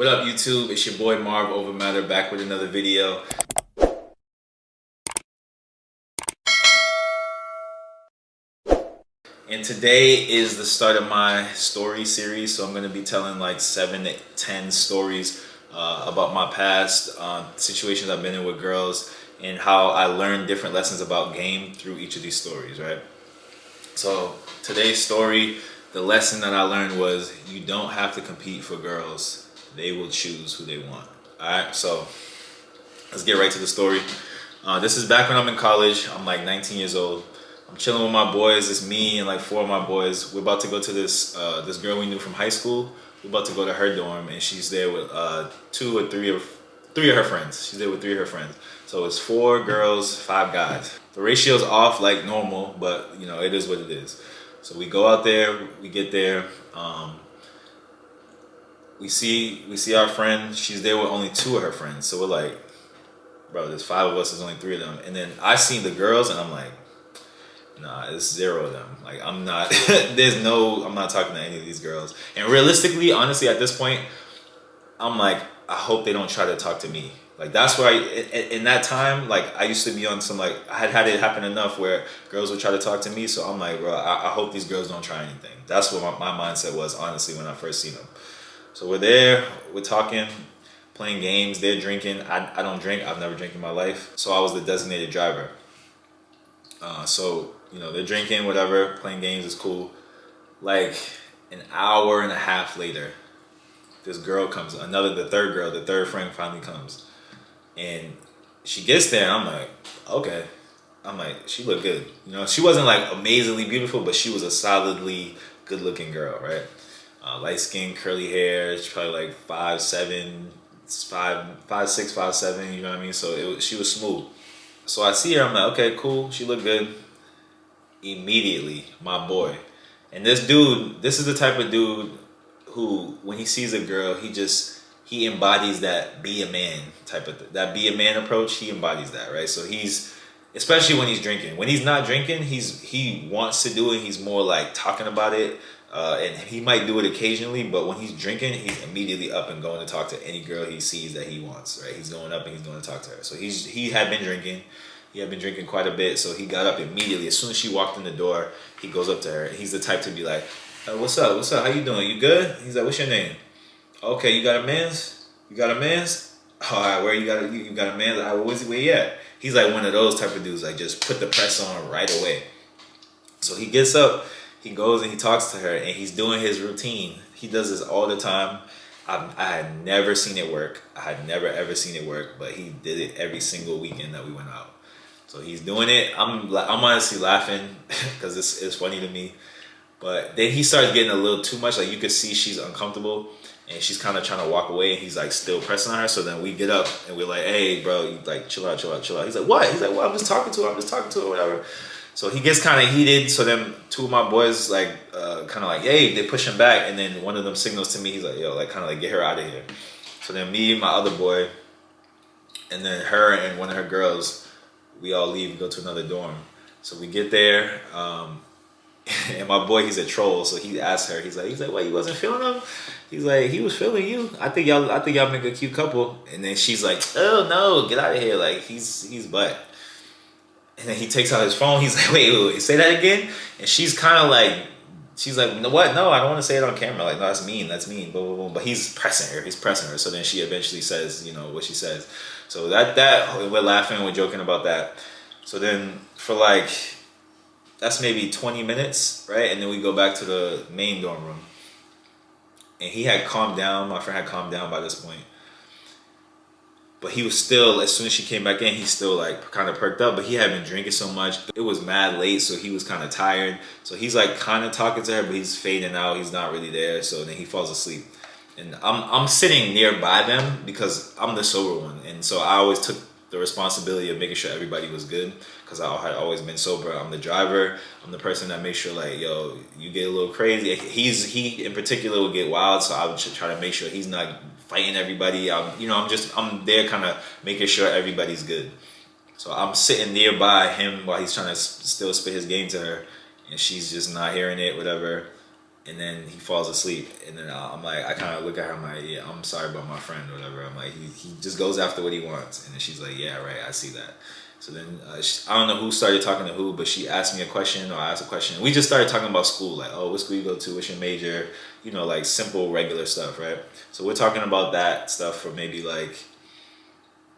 What up, YouTube? It's your boy Marv Overmatter back with another video. And today is the start of my story series, so I'm going to be telling like 7 to 10 stories about my past, situations I've been in with girls, and how I learned different lessons about game through each of these stories, right? So today's story, the lesson that I learned was you don't have to compete for girls. They will choose who they want. Alright, so let's get right to the story. This is back when I'm in college. I'm like 19 years old. I'm chilling with my boys. It's me and like 4 of my boys. We're about to go to this this girl we knew from high school. We're about to go to her dorm, and she's there with 2 or 3 of her friends. She's there with 3 of her friends. So it's 4 girls, 5 guys. The ratio's off like normal, but you know, it is what it is. So we go out there, we get there, we see our friend. She's there with only 2 of her friends. So we're like, bro, there's 5 of us, there's only 3 of them. And then I see the girls and I'm like, nah, it's 0 of them. Like, I'm not, I'm not talking to any of these girls. And realistically, honestly, at this point, I'm like, I hope they don't try to talk to me. Like, that's why in that time, like, I used to be on some, like, I had it happen enough where girls would try to talk to me. So I'm like, bro, I hope these girls don't try anything. That's what my mindset was, honestly, when I first seen them. So we're there, we're talking, playing games, they're drinking. I don't drink, I've never drank in my life. So I was the designated driver. So, you know, they're drinking, whatever, playing games is cool. Like an hour and a half later, this girl comes, the third friend finally comes. And she gets there and I'm like, okay. I'm like, she looked good. You know, she wasn't like amazingly beautiful, but she was a solidly good looking girl, right? Light skin, curly hair. She's probably like 5'7", 5'6", 5'7", you know what I mean? So she was smooth. So I see her, I'm like, okay, cool. She looked good. Immediately, my boy. And this is the type of dude who, when he sees a girl, he embodies that be a man type of, that be a man approach. He embodies that, right? So especially when he's drinking. When he's not drinking, he wants to do it. He's more like talking about it. And he might do it occasionally, but when he's drinking, he's immediately up and going to talk to any girl he sees that he wants, right? He's going up and he's going to talk to her. So he had been drinking. He had been drinking quite a bit, so he got up immediately. As soon as she walked in the door, he goes up to her. He's the type to be like, what's up? What's up? How you doing? You good? He's like, what's your name? Okay, you got a man's? You got a man's? All right, where you got a man's? All right, where you at? He's like one of those type of dudes, like just put the press on right away. So he gets up, he goes and he talks to her, and he's doing his routine. He does this all the time. I had never seen it work. I had never ever seen it work, but he did it every single weekend that we went out. So he's doing it. I'm honestly laughing because it's funny to me. But then he starts getting a little too much. Like, you could see she's uncomfortable and she's kind of trying to walk away, and he's like still pressing on her. So then we get up and we're like, hey, bro, you like chill out. He's like, what? He's like, well, I'm just talking to her, whatever. So he gets kind of heated. So then 2 of my boys like kind of like, hey, they push him back. And then one of them signals to me. He's like, yo, like kind of like get her out of here. So then me, my other boy, and then her and one of her girls, we all leave and go to another dorm. So we get there, and my boy, he's a troll, so he asked her, he's like, what, you wasn't feeling him? He's like, he was feeling you. I think y'all make a cute couple. And then she's like, oh no, get out of here, like he's butt. And then he takes out his phone. He's like, wait, say that again? And she's kind of like, what? No, I don't want to say it on camera. Like, no, that's mean. Blah, blah, blah. But he's pressing her. So then she eventually says, you know, what she says. So that we're laughing, we're joking about that. So then for like, that's maybe 20 minutes, right? And then we go back to the main dorm room. And he had calmed down. My friend had calmed down by this point. But he was still, as soon as she came back in, he still like kind of perked up, but he had been drinking so much. It was mad late, so he was kind of tired. So he's like kind of talking to her, but he's fading out. He's not really there. So then he falls asleep. And I'm sitting nearby them because I'm the sober one. And so I always took the responsibility of making sure everybody was good because I had always been sober. I'm the driver. I'm the person that makes sure like, yo, you get a little crazy. He in particular would get wild, so I would try to make sure he's not fighting everybody. I'm there kind of making sure everybody's good. So I'm sitting nearby him while he's trying to still spit his game to her, and she's just not hearing it, whatever. And then he falls asleep, and then I'm like, I kind of look at her, I'm like, yeah, I'm sorry about my friend or whatever. I'm like, he just goes after what he wants. And then she's like, yeah, right, I see that. So then I don't know who started talking to who, but she asked me a question or I asked a question. We just started talking about school, like, oh, what school you go to, what's your major, like simple, regular stuff, right? So we're talking about that stuff for maybe like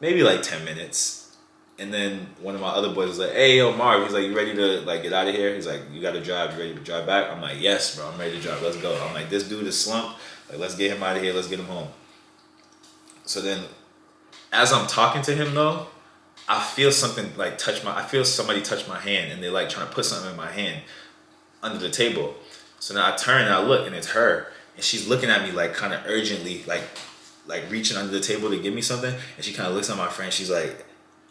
10 minutes. And then one of my other boys was like, hey, yo, Marv, he's like, you ready to like get out of here? He's like, you got to drive, you ready to drive back? I'm like, yes, bro, I'm ready to drive, let's go. I'm like, this dude is slumped, like, let's get him out of here, let's get him home. So then as I'm talking to him though, I feel something like I feel somebody touch my hand, and they're like trying to put something in my hand under the table. So now I turn and I look, and it's her. And she's looking at me like kind of urgently, like reaching under the table to give me something. And she kind of looks at my friend, she's like,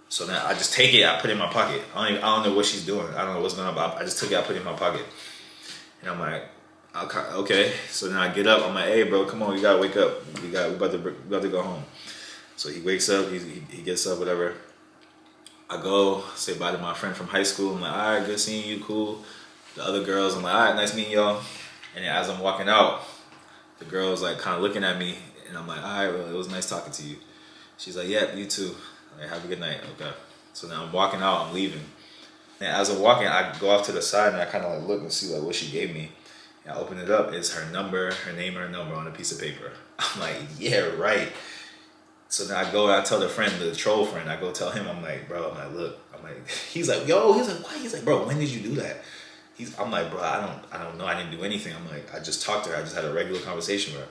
so now I just take it, I put it in my pocket. I don't know what she's doing. I don't know what's going on, but I just took it, I put it in my pocket. And I'm like, okay. So then I get up, I'm like, hey bro, come on, you gotta wake up. We about to go home. So he wakes up, he gets up, whatever. I go say bye to my friend from high school. I'm like, all right, good seeing you, cool. The other girls, I'm like, all right, nice meeting y'all. And then as I'm walking out, the girl's like kind of looking at me, and I'm like, all right, well, it was nice talking to you. She's like, yeah, you too. Like, have a good night. Okay. So now I'm walking out, I'm leaving. And as I'm walking, I go off to the side and I kind of like look and see like what she gave me. And I open it up, it's her number, her name and her number on a piece of paper. I'm like, yeah, right. So then I go and I tell the troll friend, I go tell him, I'm like, bro, I'm like, look, I'm like, he's like, yo, he's like, why? He's like, bro, when did you do that? I'm like, bro, I don't know, I didn't do anything. I'm like, I just talked to her, I just had a regular conversation with her.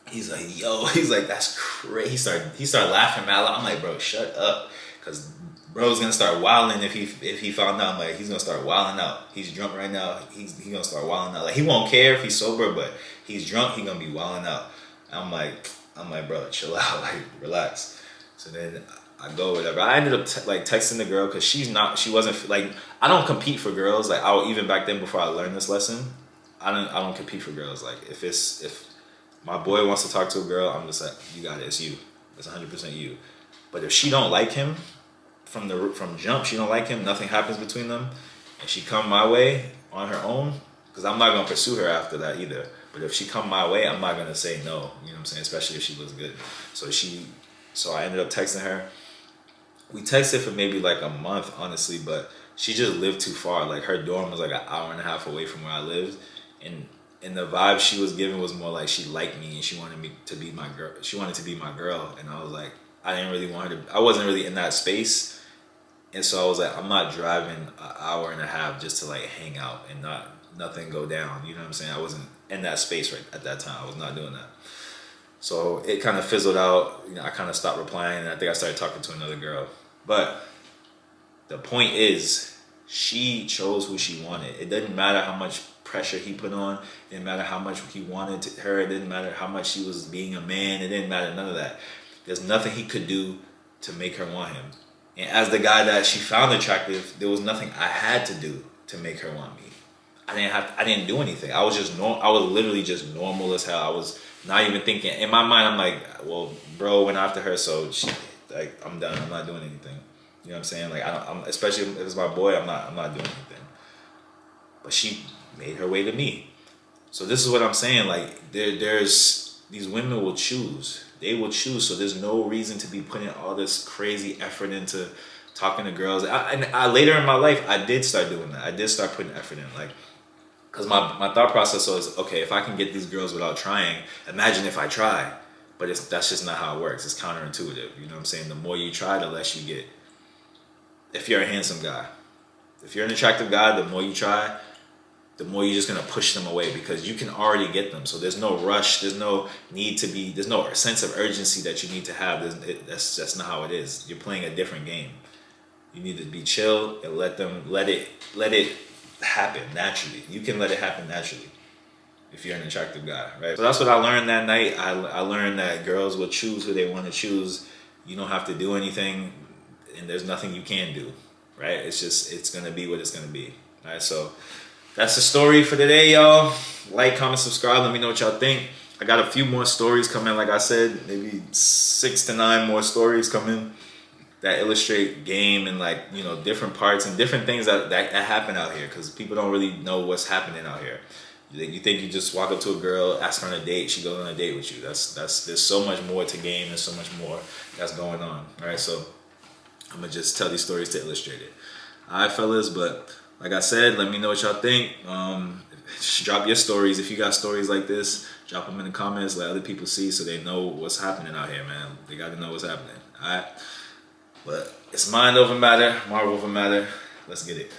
He's like, yo, he's like, that's crazy. He started laughing mad loud. I'm like, bro, shut up, cause bro's gonna start wilding if he found out. I'm like, he's gonna start wilding out. He's drunk right now. He's gonna start wilding out. Like, he won't care if he's sober, but he's drunk. He gonna be wilding out. I'm like, bro, chill out, like, relax. So then I go, whatever. I ended up texting the girl because she wasn't like, I don't compete for girls. Like, even back then before I learned this lesson, I don't compete for girls. Like, if my boy wants to talk to a girl, I'm just like, you got it, it's you. It's 100% you. But if she don't like him from jump, she don't like him, nothing happens between them, and she come my way on her own, because I'm not gonna pursue her after that either. But if she come my way, I'm not gonna say no. You know what I'm saying? Especially if she looks good. So I ended up texting her. We texted for maybe like a month, honestly, but she just lived too far. Like, her dorm was like an hour and a half away from where I lived, and the vibe she was giving was more like she liked me and she wanted me to be my girl. She wanted to be my girl, and I was like, I didn't really want her to. I wasn't really in that space, and so I was like, I'm not driving an hour and a half just to like hang out and nothing go down. You know what I'm saying? I wasn't in that space right at that time. I was not doing that. So it kind of fizzled out. I kind of stopped replying, and I think I started talking to another girl. But the point is, she chose who she wanted. It didn't matter how much pressure he put on. It didn't matter how much he wanted her. It didn't matter how much she was being a man. It didn't matter, none of that. There's nothing he could do to make her want him. And as the guy that she found attractive, there was nothing I had to do to make her want me. I didn't do anything. I was literally just normal as hell. I was not even thinking. In my mind, I'm like, well, bro went after her, so I'm done. I'm not doing anything. You know what I'm saying? Like, especially if it's my boy, I'm not doing anything. But she made her way to me. So this is what I'm saying. Like, there's these women will choose. They will choose. So there's no reason to be putting all this crazy effort into talking to girls. I later in my life, I did start doing that. I did start putting effort in, like, because my thought process was, okay, if I can get these girls without trying, imagine if I try. But that's just not how it works. It's counterintuitive. You know what I'm saying? The more you try, the less you get. If you're a handsome guy, if you're an attractive guy, the more you try, the more you're just gonna push them away, because you can already get them. So there's no rush. There's no there's no sense of urgency that you need to have. That's not how it is. You're playing a different game. You need to be chill and let it happen naturally. You can let it happen naturally if you're an attractive guy, right? So that's what I learned that night. I learned that girls will choose who they want to choose. You don't have to do anything, and there's nothing you can do, right? It's gonna be what it's gonna be. All right, so that's the story for today, y'all. Like, comment, subscribe. Let me know what y'all think. I got a few more stories coming. Like I said, maybe 6 to 9 more stories coming that illustrate game and, like, different parts and different things that happen out here, because people don't really know what's happening out here. You think you just walk up to a girl, ask her on a date, she goes on a date with you. That's there's so much more to game. There's so much more that's going on. All right, so I'm gonna just tell these stories to illustrate it. All right, fellas, but like I said, let me know what y'all think. Drop your stories if you got stories like this. Drop them in the comments. Let other people see so they know what's happening out here, man. They got to know what's happening. All right, but it's mind over matter, Marvel over matter. Let's get it.